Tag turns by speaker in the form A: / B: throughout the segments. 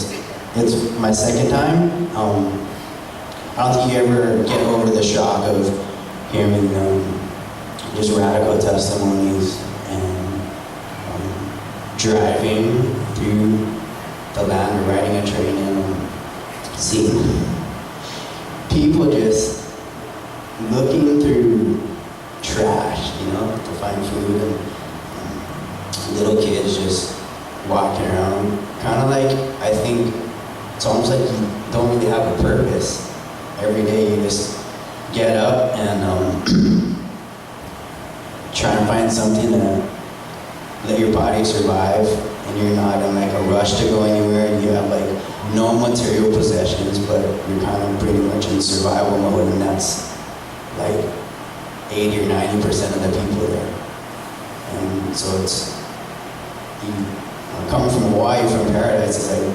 A: because it's my second time. I don't think you ever get over the shock of hearing just radical testimonies and driving through the land or riding a train and seeing people just looking through trash, to find food, and little kids just walking around. Kind of like, I think, it's almost like you don't really have a purpose. Every day you just get up and try and find something to let your body survive, and you're not in like a rush to go anywhere, and you have like no material possessions, but you're kind of pretty much in survival mode, and that's like 80 or 90% of the people there. And so coming from Hawaii, from paradise, it's like,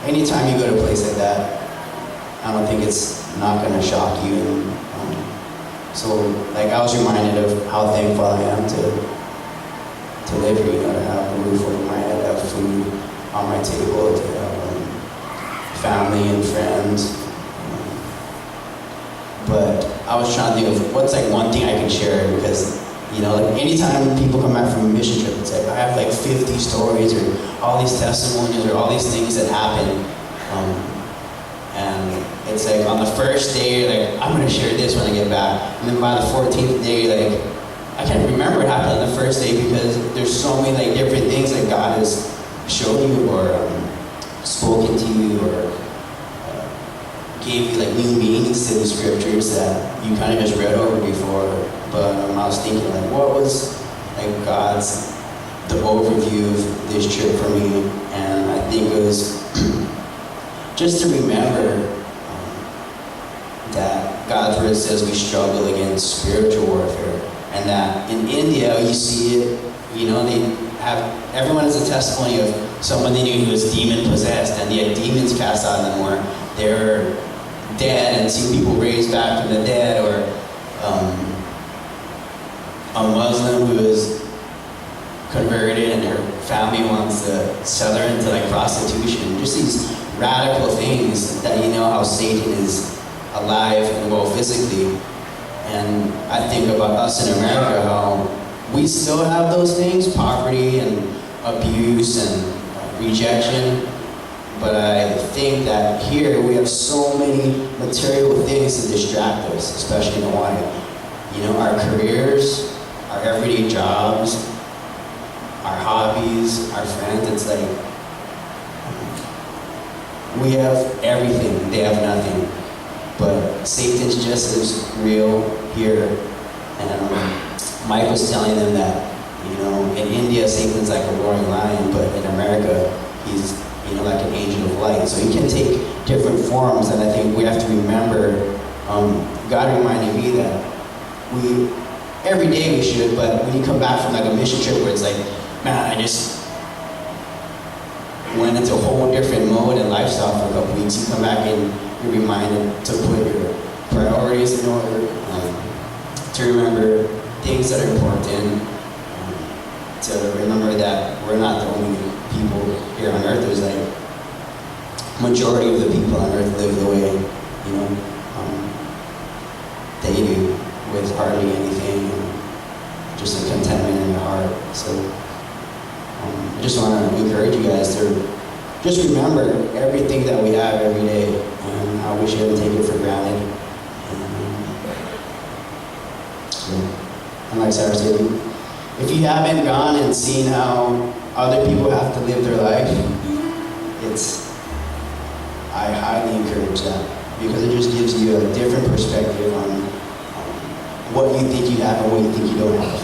A: anytime you go to a place like that, I don't think it's not gonna shock you. And, so like I was reminded of how thankful I am to live here, to have a roof over my head, have food on my table, to have family and friends. But I was trying to think of what's like one thing I can share, because like anytime people come back from a mission trip, it's like I have like 50 stories or all these testimonies or all these things that happen. And it's like on the first day, like I'm gonna share this when I get back. And then by the 14th day, like I can't remember what happened on the first day, because there's so many like different things that God has shown you or spoken to you or gave you like new meanings to the scriptures that you kind of just read over before. But I was thinking like, what was like the overview of this trip for me? And I think it was just to remember that God's word says we struggle against spiritual warfare, and that in India you see it. Everyone has a testimony of someone they knew who was demon possessed, and they had demons cast out of them, or they were dead and see people raised back from the dead, or a Muslim who is converted and her family wants to sell her into like prostitution. Just these radical things that how Satan is alive and well physically. And I think about us in America, how we still have those things, poverty and abuse and rejection. But I think that here we have so many material things to distract us, especially in Hawaii. Our careers, our everyday jobs, our hobbies, our friends. It's like we have everything, they have nothing. But Satan's just as real here. And Mike was telling them that, in India, Satan's like a roaring lion, but in America, he's like an angel of light. So he can take different forms, and I think we have to remember, God reminded me that every day we should, but when you come back from like a mission trip where it's like, man, I just went into a whole different mode and lifestyle for a couple weeks, you come back and you're reminded to put your priorities in order, to remember things that are important, to remember that we're not the only people here on earth. There's like majority of the people on earth live the way they do, with hardly anything, and just a contentment in your heart. So I just want to encourage you guys to just remember everything that we have every day and how we shouldn't take it for granted. And like Sarah said, if you haven't gone and seen how other people have to live their life, I highly encourage that, because it just gives you a different perspective on what you think you have and what you think you don't have.